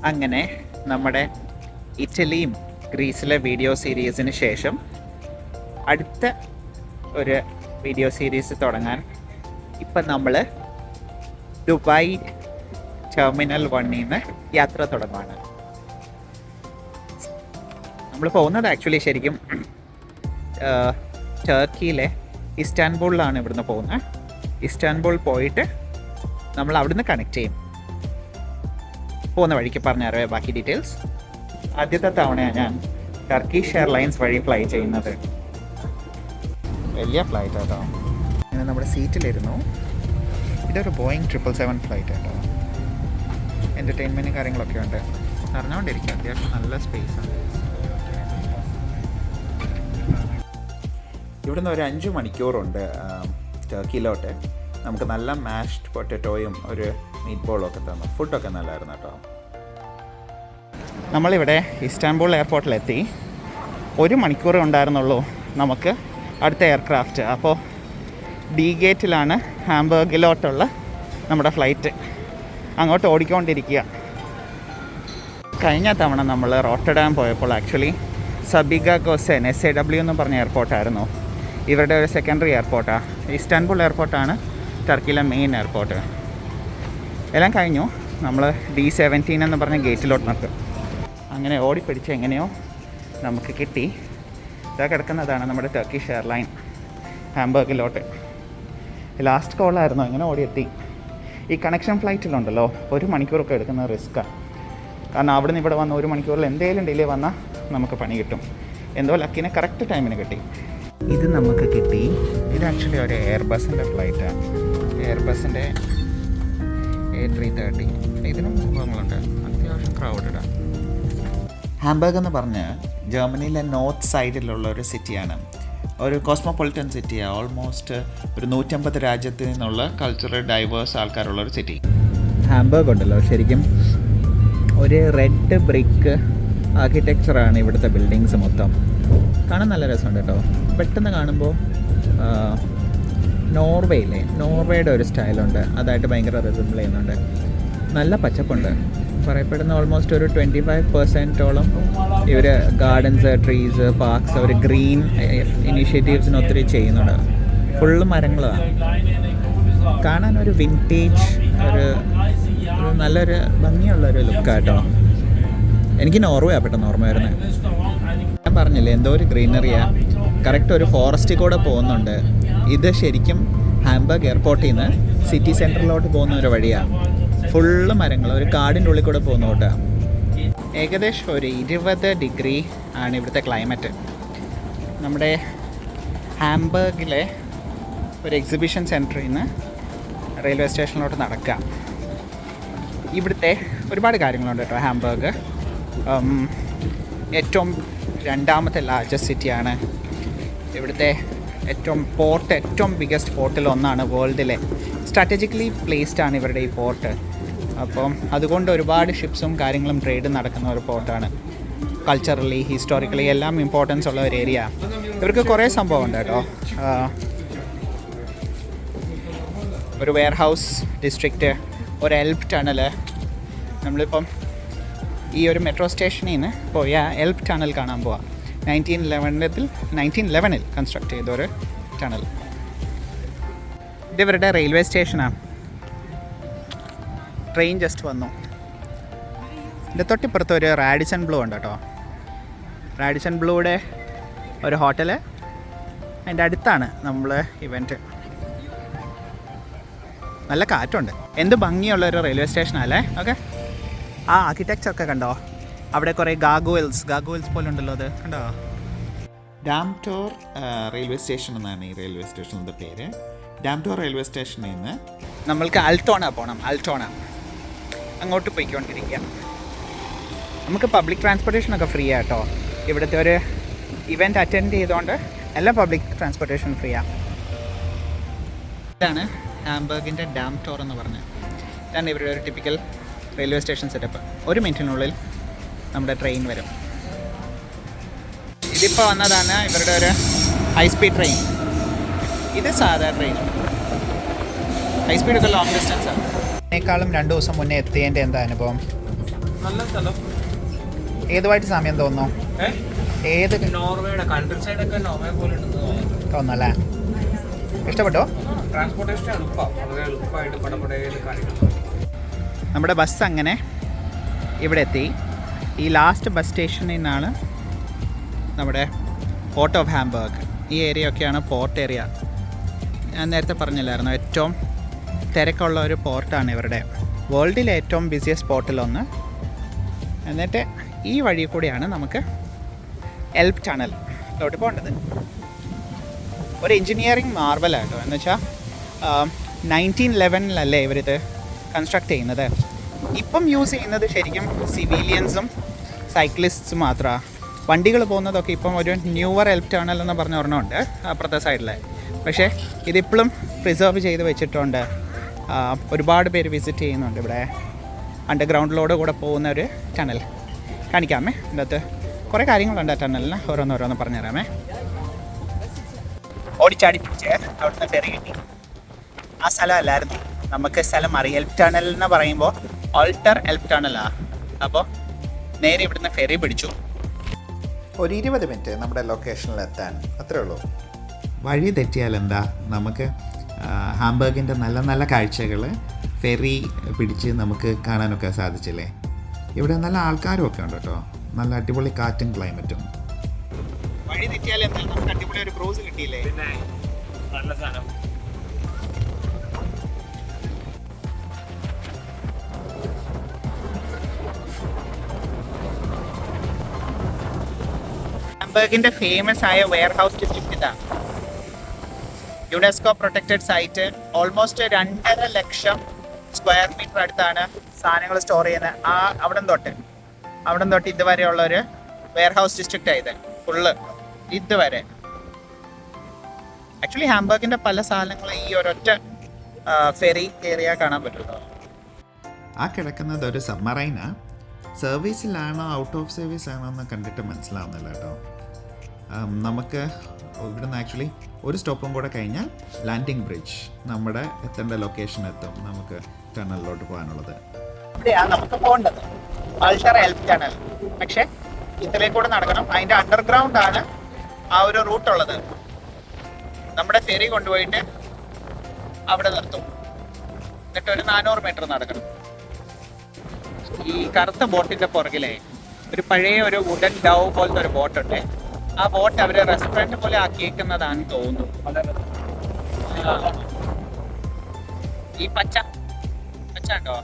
അങ്ങനെ നമ്മുടെ ഇറ്റലിയും ഗ്രീസിലെ വീഡിയോ സീരീസിന് ശേഷം അടുത്ത ഒരു വീഡിയോ സീരീസ് തുടങ്ങാൻ ഇപ്പം നമ്മൾ ദുബായ് ടെർമിനൽ 1 നിന്ന് യാത്ര തുടങ്ങുകയാണ്. നമ്മൾ പോകുന്നത് ആക്ച്വലി ശരിക്കും ടർക്കിയിലെ ഇസ്താൻബുളിലാണ് ഇവിടുന്ന് പോകുന്നത്. ഇസ്താൻബുൾ പോയിട്ട് നമ്മൾ അവിടുന്ന് കണക്ട് ചെയ്യും. പോകുന്ന വഴിക്ക് പറഞ്ഞുതരാവേ ബാക്കി ഡീറ്റെയിൽസ്. ആദ്യത്തെ തവണയാണ് ഞാൻ ടർക്കിഷ് എയർലൈൻസ് വഴി ഫ്ലൈ ചെയ്യുന്നത്. വലിയ ഫ്ലൈറ്റ് കേട്ടോ. ഇങ്ങനെ നമ്മുടെ സീറ്റിലിരുന്നു. ഇതൊരു ബോയിങ് 777 ഫ്ലൈറ്റ് കേട്ടോ. എൻ്റർടൈൻമെൻറ്റും കാര്യങ്ങളൊക്കെ ഉണ്ട്. അറിഞ്ഞുകൊണ്ടിരിക്കുക, അത്യാവശ്യം നല്ല സ്പേസാണ്. ഇവിടുന്ന് ഒരു 5 മണിക്കൂറുണ്ട് ടർക്കിയിലോട്ട്. നമുക്ക് നല്ല മാഷ്ഡ് പൊട്ടറ്റോയും ഒരു മീറ്റ് ബോളും ഒക്കെ തന്നു. ഫുഡൊക്കെ നല്ലതായിരുന്നു കേട്ടോ. നമ്മളിവിടെ ഇസ്താൻബുൾ എയർപോർട്ടിലെത്തി. 1 മണിക്കൂർ ഉണ്ടായിരുന്നുള്ളൂ നമുക്ക് അടുത്ത എയർക്രാഫ്റ്റ്. അപ്പോൾ ഡി ഗേറ്റിലാണ് ഹാംബർഗിലോട്ടുള്ള നമ്മുടെ ഫ്ലൈറ്റ്. അങ്ങോട്ട് ഓടിക്കൊണ്ടിരിക്കുക. കഴിഞ്ഞ തവണ നമ്മൾ റോട്ടർഡാം പോയപ്പോൾ ആക്ച്വലി സബിഗ ഗോസെൻ SAW എന്ന് പറഞ്ഞ എയർപോർട്ടായിരുന്നു. ഇവരുടെ ഒരു സെക്കൻഡറി എയർപോർട്ടാണ്. ഇസ്താൻബുൾ എയർപോർട്ടാണ് ടർക്കിയിലെ മെയിൻ എയർപോർട്ട്. എല്ലാം കഴിഞ്ഞു. നമ്മൾ D17 എന്ന് പറഞ്ഞ ഗേറ്റിലോട്ട് നിർത്തും. അങ്ങനെ ഓടിപ്പിടിച്ച് എങ്ങനെയോ നമുക്ക് കിട്ടി. ഇതാ കിടക്കുന്നതാണ് നമ്മുടെ ടർക്കിഷ് എയർലൈൻ ഹാംബർഗിലോട്ട്. ലാസ്റ്റ് കോളായിരുന്നു. എങ്ങനെ ഓടിയെത്തി. ഈ കണക്ഷൻ ഫ്ലൈറ്റിലുണ്ടല്ലോ 1 മണിക്കൂറൊക്കെ എടുക്കുന്ന റിസ്ക്കാണ്. കാരണം അവിടെ നിന്ന് ഇവിടെ വന്ന 1 മണിക്കൂറിൽ എന്തെങ്കിലും ഡിലേ വന്നാൽ നമുക്ക് പണി കിട്ടും. എന്തോ ലക്കിനെ കറക്റ്റ് ടൈമിന് കിട്ടി. ഇത് നമുക്ക് കിട്ടി. ഇത് ആക്ച്വലി ഒരു എയർബസിൻ്റെ ഫ്ലൈറ്റാണ്. എയർബസിൻ്റെ A330. ഇതിനും സംഭവങ്ങളുണ്ട്. അത്യാവശ്യം ക്രൗഡഡാണ്. ഹാംബർഗ് എന്ന് പറഞ്ഞ് ജർമ്മനിയിലെ നോർത്ത് സൈഡിലുള്ള ഒരു സിറ്റിയാണ്. ഒരു കോസ്മോപൊളിറ്റൻ സിറ്റിയാണ്. ഓൾമോസ്റ്റ് ഒരു 150 രാജ്യത്തിൽ നിന്നുള്ള കൾച്ചറൽ ഡൈവേഴ്സ് ആൾക്കാരുള്ള ഒരു സിറ്റി. ഹാംബർഗ് ഉണ്ടല്ലോ ശരിക്കും ഒരു റെഡ് ബ്രിക്ക് ആർക്കിടെക്ചറാണ് ഇവിടുത്തെ ബിൽഡിങ്സ് മൊത്തം. കാണാൻ നല്ല രസമുണ്ട് കേട്ടോ. പെട്ടെന്ന് കാണുമ്പോൾ നോർവേയുടെ ഒരു സ്റ്റൈലുണ്ട്. അതായിട്ട് ഭയങ്കര റിസംബിൾ ചെയ്യുന്നുണ്ട്. നല്ല പച്ചപ്പുണ്ട്. പറയപ്പെടുന്ന ഓൾമോസ്റ്റ് ഒരു 25%ഓളം ഇവർ ഗാർഡൻസ്, ട്രീസ്, പാർക്സ്, ഒരു ഗ്രീൻ ഇനീഷ്യേറ്റീവ്സിന് ഒത്തിരി ചെയ്യുന്നുണ്ട്. ഫുള്ള് മരങ്ങളാണ്. കാണാൻ ഒരു വിൻറ്റേജ്, ഒരു നല്ലൊരു ഭംഗിയുള്ളൊരു ലുക്കാട്ടോ. എനിക്ക് നോർവേയാണ് പെട്ടെന്ന് ഓർമ്മ വരുന്നത്. ഞാൻ പറഞ്ഞില്ലേ എന്തോ ഒരു ഗ്രീനറിയാണ്. കറക്റ്റ് ഒരു ഫോറസ്റ്റിൽ കൂടെ പോകുന്നുണ്ട്. ഇത് ശരിക്കും ഹാംബർഗ് എയർപോർട്ടിൽ നിന്ന് സിറ്റി സെൻറ്ററിലോട്ട് പോകുന്ന ഒരു വഴിയാണ്. ഫുള്ള് മരങ്ങൾ, ഒരു കാടിൻ്റെ ഉള്ളിൽ കൂടെ പോകുന്നോട്ട്. ഏകദേശം ഒരു 20 ഡിഗ്രി ആണ് ഇവിടുത്തെ ക്ലൈമറ്റ്. നമ്മുടെ ഹാംബർഗിലെ ഒരു എക്സിബിഷൻ സെൻറ്ററിൽ നിന്ന് റെയിൽവേ സ്റ്റേഷനിലോട്ട് നടക്കാം. ഇവിടുത്തെ ഒരുപാട് കാര്യങ്ങളുണ്ട് കേട്ടോ. ഹാംബർഗ് ഏറ്റവും 2ാമത്തെ ലാർജസ്റ്റ് സിറ്റിയാണ്. ഇവിടുത്തെ ഏറ്റവും ബിഗ്ഗസ്റ്റ് പോർട്ടിലൊന്നാണ് വേൾഡിലെ. സ്ട്രാറ്റജിക്കലി പ്ലേസ്ഡ് ആണ് ഇവരുടെ ഈ പോർട്ട്. അപ്പം അതുകൊണ്ട് ഒരുപാട് ഷിപ്സും കാര്യങ്ങളും ട്രേഡും നടക്കുന്ന ഒരു പോർട്ടാണ്. കൾച്ചറലി, ഹിസ്റ്റോറിക്കലി എല്ലാം ഇമ്പോർട്ടൻസ് ഉള്ള ഒരു ഏരിയ. ഇവർക്ക് കുറേ സംഭവമുണ്ട് കേട്ടോ. ഒരു വെയർ ഹൗസ് ഡിസ്ട്രിക്റ്റ്, ഒരു എൽബ് ടണൽ. നമ്മളിപ്പം ഈ ഒരു മെട്രോ സ്റ്റേഷനിൽ നിന്ന് പോയി ആ എൽബ് ടണൽ കാണാൻ പോവാം. 1911 കൺസ്ട്രക്ട് ചെയ്തൊരു ടണൽ. ഇതിവരുടെ റെയിൽവേ സ്റ്റേഷനാണ്. ട്രെയിൻ ജസ്റ്റ് വന്നു. ഇതിൻ്റെ തൊട്ടിപ്പുറത്ത് ഒരു റാഡിസൺ ബ്ലൂ ഉണ്ട് കേട്ടോ. റാഡിസൺ ബ്ലൂയുടെ ഒരു ഹോട്ടൽ. അതിൻ്റെ അടുത്താണ് നമ്മൾ ഇവൻറ്റ്. നല്ല കാറ്റുണ്ട്. എന്ത് ഭംഗിയുള്ളൊരു റെയിൽവേ സ്റ്റേഷനല്ലേ. ഓക്കെ, ആ ആർക്കിടെക്ചറൊക്കെ കണ്ടോ. അവിടെ കുറേ ഗാഗുവൽസ് പോലെ ഉണ്ടല്ലോ. അത് കണ്ടോ. ഡാംടോർ റെയിൽവേ സ്റ്റേഷൻ എന്നാണ് ഈ റെയിൽവേ സ്റ്റേഷനിൻ്റെ പേര്. ഡാംടോർ റെയിൽവേ സ്റ്റേഷനിൽ നിന്ന് നമ്മൾക്ക് അൽട്ടോണ പോകണം. അൽട്ടോണ അങ്ങോട്ട് പോയിക്കൊണ്ടിരിക്കുക. നമുക്ക് പബ്ലിക് ട്രാൻസ്പോർട്ടേഷനൊക്കെ ഫ്രീ ആട്ടോ. ഇവിടുത്തെ ഒരു ഇവൻറ്റ് അറ്റൻഡ് ചെയ്തുകൊണ്ട് എല്ലാം പബ്ലിക് ട്രാൻസ്പോർട്ടേഷൻ ഫ്രീ ആണ്. ഇതാണ് ഹാംബർഗിൻ്റെ ഡാംടോർ എന്ന് പറഞ്ഞത്. ഇതാണ് ഇവരുടെ ഒരു ടിപ്പിക്കൽ റെയിൽവേ സ്റ്റേഷൻ സെറ്റപ്പ്. 1 മിനിറ്റിനുള്ളിൽ നമ്മുടെ ട്രെയിൻ വരും. ഇതിപ്പോൾ വന്നതാണ് ഇവരുടെ ഒരു ഹൈസ്പീഡ് ട്രെയിൻ. ഇത് സാധാ ട്രെയിൻ. ഹൈസ്പീഡൊക്കെ ലോങ് ഡിസ്റ്റൻസാണ്. അതിനേക്കാളും 2 ദിവസം മുന്നേ എത്തിയതിൻ്റെ എന്താ അനുഭവം? നല്ല സ്ഥലം. ഏതുമായിട്ട് സാമ്യം തോന്നുന്നു? ഏത് നോർവേയുടെ കൺട്രി സൈഡൊക്കെ നോർവേ പോലെ ഉണ്ടെന്ന് തോന്നുന്നല്ലേ? ഇഷ്ടപ്പെട്ടോ? ട്രാൻസ്പോർട്ടേഷൻ എളുപ്പമാണ്, വളരെ എളുപ്പമായിട്ട് പടപടയിൽ കാണിക്കണം. നമ്മുടെ ബസ് അങ്ങനെ ഇവിടെ എത്തി. ഈ ലാസ്റ്റ് ബസ് സ്റ്റേഷനിൽ നിന്നാണ് നമ്മുടെ പോർട്ട് ഓഫ് ഹാംബർഗ്. ഈ ഏരിയ ഒക്കെയാണ് പോർട്ട് ഏരിയ. ഞാൻ നേരത്തെ പറഞ്ഞില്ലായിരുന്നു, ഏറ്റവും തിരക്കുള്ള ഒരു പോർട്ടാണ് ഇവരുടെ. വേൾഡിലെ ഏറ്റവും ബിസിയസ്റ്റ് പോർട്ടിലൊന്ന്. എന്നിട്ട് ഈ വഴി കൂടിയാണ് നമുക്ക് എൽബ് ടണലിലോട്ട് പോകേണ്ടത്. ഒരു എൻജിനീയറിങ് മാർവലാട്ടോ. എന്ന് വെച്ചാൽ 1911 ഇവരിത് കൺസ്ട്രക്ട് ചെയ്യുന്നത്. ഇപ്പം യൂസ് ചെയ്യുന്നത് ശരിക്കും സിവിലിയൻസും സൈക്ലിസ്റ്റ്സും മാത്രമാണ്. വണ്ടികൾ പോകുന്നതൊക്കെ ഇപ്പം ഒരു ന്യൂവർ എൽബ് ടണൽ എന്ന് പറഞ്ഞ ഒരെണ്ണമുണ്ട് അപ്പുറത്തെ സൈഡിൽ. പക്ഷേ ഇതിപ്പോഴും പ്രിസർവ് ചെയ്ത് വെച്ചിട്ടുണ്ട്. ഒരുപാട് പേര് വിസിറ്റ് ചെയ്യുന്നുണ്ട് ഇവിടെ. അണ്ടർഗ്രൗണ്ടിലൂടെ കൂടെ പോകുന്ന ഒരു ടണൽ കാണിക്കാമേ. ഇതിൻ്റെ അകത്ത് കുറേ കാര്യങ്ങളുണ്ട് ആ ടണലിന്. ഓരോന്നോരോന്ന് പറഞ്ഞുതരാമേ. ഓടിച്ചാടി പിടിച്ച് അവിടുന്ന് ഫെറി കിട്ടി. ആ സ്ഥലമല്ലായിരുന്നു നമുക്ക് സ്ഥലം അറിയാം. എൽബ് ടണൽ എന്ന് പറയുമ്പോൾ ആൾട്ടർ എൽബ് ടണലാണ്. അപ്പോൾ നേരെ ഇവിടുന്ന് ഫെറി പിടിച്ചു. ഒരു 20 മിനിറ്റ് നമ്മുടെ ലൊക്കേഷനിലെത്താൻ, അത്രേ ഉള്ളൂ. വഴി തെറ്റിയാൽ എന്താ, നമുക്ക് ഹാംബർഗിൻ്റെ നല്ല നല്ല കാഴ്ചകൾ ഫെറി പിടിച്ച് നമുക്ക് കാണാനൊക്കെ സാധിച്ചില്ലേ. ഇവിടെ നല്ല ആൾക്കാരും ഒക്കെ ഉണ്ട് കേട്ടോ. നല്ല അടിപൊളി കാറ്റും ക്ലൈമറ്റും. വഴി തെറ്റിയാൽ എന്തായാലും നമുക്ക് അടിപൊളി ഒരു ക്രൂസ് കിട്ടിയില്ലേ. പിന്നെ നല്ല സാധനം. ഹാംബർഗിൻ്റെ ഫേമസ് ആയ വെയർ ഹൗസ് ഡിസ്ട്രിക്റ്റ് ഇതാണ്. UNESCO protected site. ഓൾമോസ്റ്റ് 2.5 ലക്ഷം സ്ക്വയർ മീറ്റർ അടുത്താണ് സാധനങ്ങൾ സ്റ്റോർ ചെയ്യുന്നത്. അവിടം തൊട്ട് ഇതുവരെയുള്ള ഒരു വെയർ ഹൗസ് ഡിസ്ട്രിക്റ്റ് ആയത് ഫുള്ള് ഇതുവരെ. ആക്ച്വലി ഹാംബർഗിൻ്റെ പല സ്ഥലങ്ങളും ഈ ഒരൊറ്റ ഫെറി ഏരിയ കാണാൻ പറ്റുള്ളൂ. ആ കിടക്കുന്നത് ഒരു സബ്മറൈനാ. സർവീസിലാണോ ഔട്ട് ഓഫ് സർവീസ് ആണോ എന്ന് കണ്ടിട്ട് മനസ്സിലാവുന്നില്ല കേട്ടോ. നമുക്ക് ഇവിടുന്ന് ആക്ച്വലി ഒരു സ്റ്റോപ്പും കൂടെ കഴിഞ്ഞാൽ ലാൻഡിംഗ് ബ്രിഡ്ജ് നമ്മുടെ എത്തേണ്ട ലൊക്കേഷൻ എത്തും. നമുക്ക് ടണലിലോട്ട് പോകാനുള്ളത് ഇവിടെയാണ് നമുക്ക് പോകേണ്ടത്, ആൾട്ടർ എൽബ് ടണൽ. പക്ഷേ ഇതിലേക്കൂടെ നടക്കണം. അതിൻ്റെ അണ്ടർഗ്രൗണ്ട് ആണ് ആ ഒരു റൂട്ടുള്ളത്. നമ്മുടെ ഫെറി കൊണ്ടുപോയിട്ട് അവിടെ നിർത്തും. എന്നിട്ട് ഒരു 400 മീറ്റർ നടക്കണം. ഈ കറുത്ത ബോട്ടിൻ്റെ പുറകിലെ ഒരു പഴയ ഒരു വുഡൻ ഡവ് പോലത്തെ ഒരു ബോട്ടുണ്ട്. ആ ബോട്ട് അവർ റെസ്റ്റോറൻറ്റ് പോലെ ആക്കിയേക്കുന്നതാണെന്ന് തോന്നുന്നു. ഈ പച്ച ഉണ്ടോ,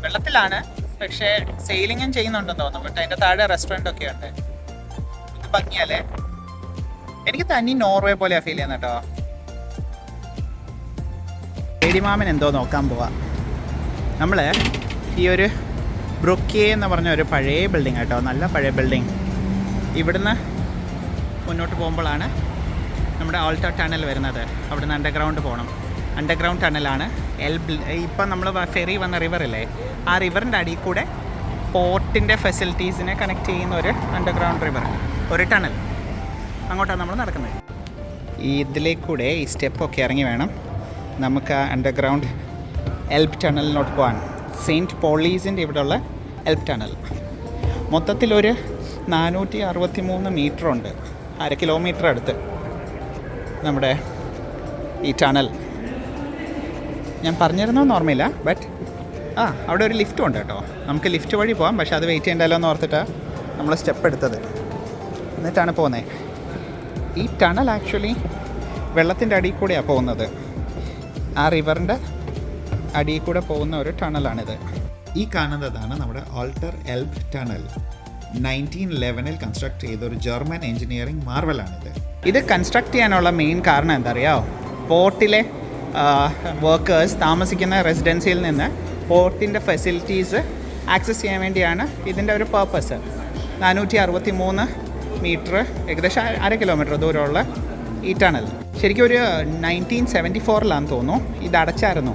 വെള്ളത്തിലാണ്, പക്ഷേ സെയിലിങ്ങും ചെയ്യുന്നുണ്ടെന്ന് തോന്നുന്നു. ബട്ട് അതിൻ്റെ താഴെ റെസ്റ്റോറൻ്റ് ഒക്കെ ഉണ്ട്. ഇത് ഭംഗിയല്ലേ. എനിക്ക് തനി നോർവേ പോലെയാണ് ഫീൽ ചെയ്യുന്നത് കേട്ടോ. പേടിമാമൻ എന്തോ നോക്കാൻ പോവാ. നമ്മൾ ഈ ഒരു ബ്രൊക്കെ എന്ന് പറഞ്ഞ ഒരു പഴയ ബിൽഡിംഗ് കേട്ടോ, നല്ല പഴയ ബിൽഡിംഗ്. ഇവിടുന്ന് മുന്നോട്ട് പോകുമ്പോഴാണ് നമ്മുടെ ആൾട്ടർ ടണൽ വരുന്നത്. അവിടുന്ന് അണ്ടർഗ്രൗണ്ട് പോകണം. അണ്ടർഗ്രൗണ്ട് ടണലാണ് ഇപ്പം നമ്മൾ ഫെറി വന്ന റിവറില്ലേ, ആ റിവറിൻ്റെ അടിയിൽ കൂടെ പോർട്ടിൻ്റെ ഫെസിലിറ്റീസിനെ കണക്ട് ചെയ്യുന്ന ഒരു അണ്ടർഗ്രൗണ്ട് റിവർ, ഒരു ടണൽ. അങ്ങോട്ടാണ് നമ്മൾ നടക്കുന്നത്. ഈ ഇതിലേക്കൂടെ ഈ സ്റ്റെപ്പൊക്കെ ഇറങ്ങി വേണം നമുക്ക് അണ്ടർഗ്രൗണ്ട് എൽബ് ടണലിലോട്ട് പോകാൻ. സെയിൻറ്റ് പോളീസിൻ്റെ ഇവിടെയുള്ള എൽബ് ടണൽ മൊത്തത്തിലൊരു 463 മീറ്റർ ഉണ്ട്. 1/2 കിലോമീറ്റർ അടുത്ത് നമ്മുടെ ഈ ടണൽ. ഞാൻ പറഞ്ഞിരുന്നോന്ന് ഓർമ്മയില്ല. ബട്ട് അവിടെ ഒരു ലിഫ്റ്റും ഉണ്ട് കേട്ടോ. നമുക്ക് ലിഫ്റ്റ് വഴി പോകാം. പക്ഷേ അത് വെയിറ്റ് ചെയ്യണ്ടല്ലോ എന്ന് ഓർത്തിട്ടാണ് നമ്മൾ സ്റ്റെപ്പ് എടുത്തത്. എന്നിട്ടാണ് പോകുന്നത്. ഈ ടണൽ ആക്ച്വലി വെള്ളത്തിൻ്റെ അടിയിൽ കൂടെയാണ് പോകുന്നത്. ആ റിവറിൻ്റെ അടിയിൽ കൂടെ പോകുന്ന ഒരു ടണലാണിത്. ഈ കാണുന്നതാണ് നമ്മുടെ ആൾട്ടർ എൽബ് ടണൽ. 1911 കൺസ്ട്രക്ട് ചെയ്ത ഒരു ജർമ്മൻ എഞ്ചിനീയറിംഗ് മാർവലാണിത്. ഇത് കൺസ്ട്രക്ട് ചെയ്യാനുള്ള മെയിൻ കാരണം എന്താ അറിയാമോ? പോർട്ടിലെ വർക്കേഴ്സ് താമസിക്കുന്ന റെസിഡൻസിയിൽ നിന്ന് പോർട്ടിൻ്റെ ഫെസിലിറ്റീസ് ആക്സസ് ചെയ്യാൻ വേണ്ടിയാണ് ഇതിൻ്റെ ഒരു പർപ്പസ്. 463 മീറ്റർ, ഏകദേശം 1/2 കിലോമീറ്റർ ദൂരമുള്ള ഈ ടണൽ ശരിക്കും ഒരു 1974 തോന്നുന്നു ഇത് അടച്ചായിരുന്നു,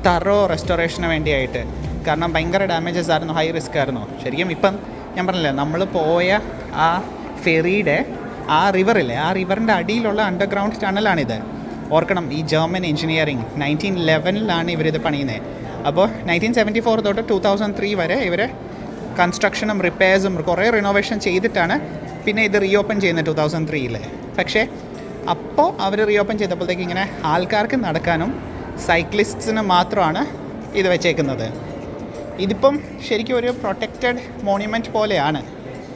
തറോ റെസ്റ്റോറേഷന് വേണ്ടിയായിട്ട്. കാരണം ഭയങ്കര ഡാമേജസ് ആയിരുന്നു, ഹൈ റിസ്ക് ആയിരുന്നു. ശരിക്കും ഇപ്പം ഞാൻ പറഞ്ഞില്ലേ, നമ്മൾ പോയ ആ ഫെറിയുടെ ആ റിവറില്ലേ, ആ റിവറിൻ്റെ അടിയിലുള്ള അണ്ടർഗ്രൗണ്ട് ടണലാണിത്. ഓർക്കണം, ഈ ജർമ്മൻ എഞ്ചിനീയറിംഗ് 1911 ഇവരിത് പണിയുന്നത്. അപ്പോൾ 1974 തൊട്ട് 2003 വരെ ഇവർ കൺസ്ട്രക്ഷനും റിപ്പയർസും കുറേ റിനോവേഷൻ ചെയ്തിട്ടാണ് പിന്നെ ഇത് റീഓപ്പൺ ചെയ്യുന്നത് 2003 പക്ഷേ അപ്പോൾ അവർ റീഓപ്പൺ ചെയ്തപ്പോഴത്തേക്ക് ഇങ്ങനെ ആൾക്കാർക്ക് നടക്കാനും സൈക്ലിസ്റ്റ്സിന് മാത്രമാണ് ഇത് വെച്ചേക്കുന്നത്. ഇതിപ്പം ശരിക്കും ഒരു പ്രൊട്ടക്റ്റഡ് മോണ്യുമെൻറ്റ് പോലെയാണ്.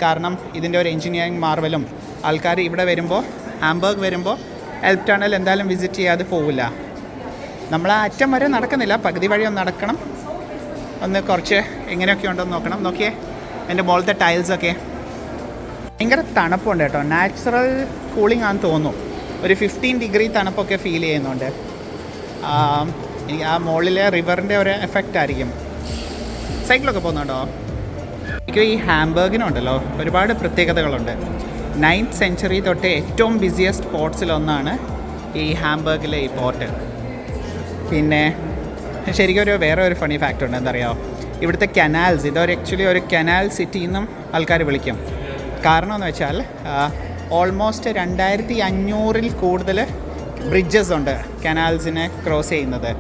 കാരണം ഇതിൻ്റെ ഒരു എൻജിനീയറിംഗ് മാർവലും ആൾക്കാർ ഇവിടെ വരുമ്പോൾ ഹാംബർഗ് വരുമ്പോൾ എൽബ് ടണൽ എന്തായാലും വിസിറ്റ് ചെയ്യാതെ പോവില്ല. നമ്മൾ ആ അറ്റം വരെ നടക്കുന്നില്ല, പകുതി വഴി ഒന്ന് നടക്കണം, ഒന്ന് കുറച്ച് എങ്ങനെയൊക്കെ ഉണ്ടോ എന്ന് നോക്കണം. നോക്കിയേ എൻ്റെ മുകളിലത്തെ ടൈൽസൊക്കെ ഭയങ്കര തണുപ്പുണ്ട് കേട്ടോ. നാച്ചുറൽ കൂളിംഗ് ആണെന്ന് തോന്നുന്നു. ഒരു 15 ഡിഗ്രി തണുപ്പൊക്കെ ഫീൽ ചെയ്യുന്നുണ്ട്. എനിക്ക് ആ മുകളിലെ റിവറിൻ്റെ ഒരു എഫക്റ്റ് ആയിരിക്കും. സൈക്കിളൊക്കെ പോകുന്നുണ്ടോ? എനിക്ക് ഈ ഹാംബർഗിനുണ്ടല്ലോ ഒരുപാട് പ്രത്യേകതകളുണ്ട്. 9th സെഞ്ച്വറി തൊട്ട് ഏറ്റവും ബിസിയസ്റ്റ് പോർട്ട്സിലൊന്നാണ് ഈ ഹാംബർഗിലെ ഈ പോർട്ട്. പിന്നെ ശരിക്കും വേറെ ഒരു ഫണി ഫാക്റ്റ് ഉണ്ട്. എന്താ പറയുക, ഇവിടുത്തെ കനാൽസ്, ഇതൊരു ആക്ച്വലി ഒരു കനാൽ സിറ്റി എന്നും ആൾക്കാർ വിളിക്കും. കാരണം എന്ന് വെച്ചാൽ ഓൾമോസ്റ്റ് 2500 കൂടുതൽ ബ്രിഡ്ജസ് ഉണ്ട് കനാൽസിനെ ക്രോസ് ചെയ്യുന്നത്.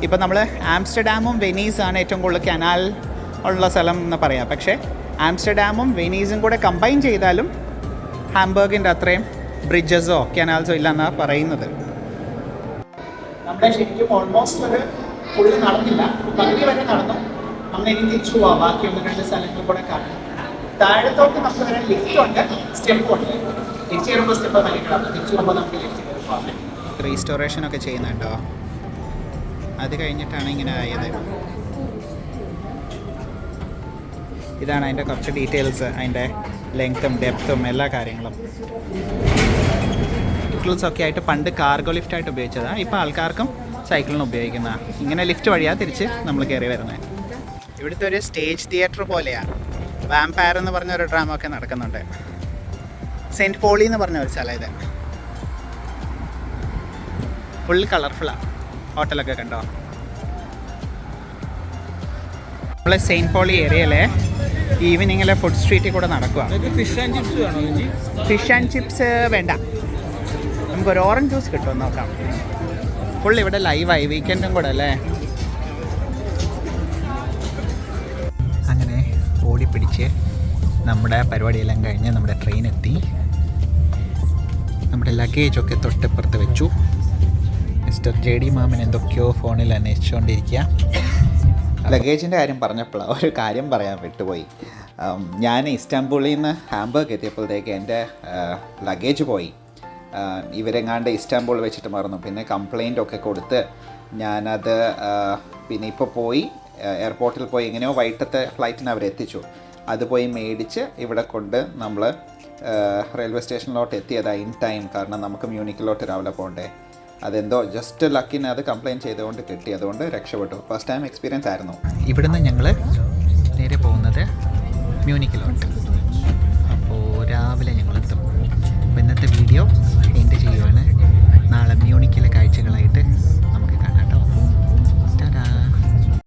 ഇപ്പോൾ നമ്മൾ ആംസ്റ്റർഡാമും വെനീസാണ് ഏറ്റവും കൂടുതൽ കനാൽ ഉള്ള സ്ഥലം എന്ന് പറയാം. പക്ഷേ ആംസ്റ്റർഡാമും വെനീസും കൂടെ കമ്പൈൻ ചെയ്താലും ഹാംബർഗിൻ്റെ അത്രയും ബ്രിഡ്ജസോ കനാൽസോ ഇല്ലെന്നാണ് പറയുന്നത്. നമ്മുടെ ശരിക്കും ഓൾമോസ്റ്റ് ഒരു ഫുള്ള് നടന്നില്ല, പകുതി വരെ നടന്നു. നമ്മൾ ഇനി തിരിച്ചു പോവാം, ബാക്കി 1-2 സ്ഥലങ്ങൾ കൂടെ കാണാം. താഴത്തോട്ട് നമുക്ക് വരാൻ ലിഫ്റ്റ് ഉണ്ട്, സ്റ്റെപ്പ് ഉണ്ട്. തിരിച്ചു വരുമ്പോൾ സ്റ്റെപ്പ് വലിക്കണം, തിരിച്ചു പോകുമ്പോൾ നമുക്ക് ലിഫ്റ്റ് പോകാം. റീസ്റ്റോറേഷനൊക്കെ ചെയ്യുന്നുണ്ടോ? അത് കഴിഞ്ഞിട്ടാണ് ഇങ്ങനെ ആയത്. ഇതാണ് അതിൻ്റെ കുറച്ച് ഡീറ്റെയിൽസ്, അതിൻ്റെ ലെങ്ത്തും ഡെപ്തും എല്ലാ കാര്യങ്ങളും. സൈക്കിൾസൊക്കെ ആയിട്ട് പണ്ട് കാർഗോ ലിഫ്റ്റായിട്ട് ഉപയോഗിച്ചതാണ്, ഇപ്പോൾ ആൾക്കാർക്കും സൈക്കിളിന് ഉപയോഗിക്കുന്ന. ഇങ്ങനെ ലിഫ്റ്റ് വഴിയാണ് തിരിച്ച് നമ്മൾ കയറി വരുന്നത്. ഇവിടുത്തെ ഒരു സ്റ്റേജ് തിയേറ്റർ പോലെയാണ്. വാമ്പയർ എന്ന് പറഞ്ഞ ഒരു ഡ്രാമ ഒക്കെ നടക്കുന്നുണ്ട്. സെൻറ്റ് പോളി എന്ന് പറഞ്ഞ ഒരു സ്ഥലം ഇത്. ഫുൾ കളർഫുള്ളാണ്. ഹോട്ടലൊക്കെ കണ്ടോ? നമ്മളെ സെയിൻറ്റ് പോളി ഏരിയയിലെ ഈവനിങ്ങിലെ ഫുഡ് സ്ട്രീറ്റിൽ കൂടെ നടക്കുക. ഫിഷ് ആൻഡ് ചിപ്സ് വേണോ? ഫിഷ് ആൻഡ് ചിപ്സ് വേണ്ട, നമുക്കൊരു ഓറഞ്ച് ജ്യൂസ് കിട്ടുമെന്ന് നോക്കാം. ഫുൾ ഇവിടെ ലൈവായി, വീക്കെൻഡും കൂടെ അല്ലേ. അങ്ങനെ ഓടിപ്പിടിച്ച് നമ്മുടെ പരിപാടിയെല്ലാം കഴിഞ്ഞ് നമ്മുടെ ട്രെയിൻ എത്തി. നമ്മുടെ ലഗേജൊക്കെ തൊട്ടിപ്പുറത്ത് വെച്ചു. മിസ്റ്റർ JD മാമൻ എന്തൊക്കെയോ ഫോണിൽ അന്വേഷിച്ചുകൊണ്ടിരിക്കുക. ലഗേജിൻ്റെ കാര്യം പറഞ്ഞപ്പോഴാണ് ഒരു കാര്യം പറയാൻ വിട്ടുപോയി. ഞാൻ ഇസ്താംബൂളിൽ നിന്ന് ഹാംബർഗ് എത്തിയപ്പോഴത്തേക്ക് എൻ്റെ ലഗേജ് പോയി. ഇവരെങ്ങാണ്ട് ഇസ്താംബൂൾ വെച്ചിട്ട് മറന്നു. പിന്നെ കംപ്ലയിൻ്റ് ഒക്കെ കൊടുത്ത് ഞാനത് പിന്നെ ഇപ്പോൾ പോയി എയർപോർട്ടിൽ പോയി എങ്ങനെയോ വൈകിട്ടത്തെ ഫ്ലൈറ്റിന് അവരെത്തിച്ചു. അത് പോയി മേടിച്ച് ഇവിടെ കൊണ്ട് നമ്മൾ റെയിൽവേ സ്റ്റേഷനിലോട്ട് എത്തിയതാണ് ഇൻ ടൈം. കാരണം നമുക്ക് മ്യൂണിക്കിലോട്ട് രാവിലെ പോകണ്ടേ. അതെന്തോ ജസ്റ്റ് ലക്കിന് അത് കംപ്ലയിൻറ്റ് ചെയ്തുകൊണ്ട് കിട്ടി, അതുകൊണ്ട് രക്ഷപ്പെട്ടു. ഫസ്റ്റ് ടൈം എക്സ്പീരിയൻസ് ആയിരുന്നു. ഇവിടുന്ന് ഞങ്ങൾ നേരെ പോകുന്നത് മ്യൂണിക്കിലോട്ട്. അപ്പോൾ രാവിലെ ഞങ്ങളെത്തും. അപ്പോൾ ഇന്നത്തെ വീഡിയോ എൻഡ് ചെയ്യുവാണ്. നാളെ മ്യൂണിക്കിലെ കാഴ്ചകളായിട്ട്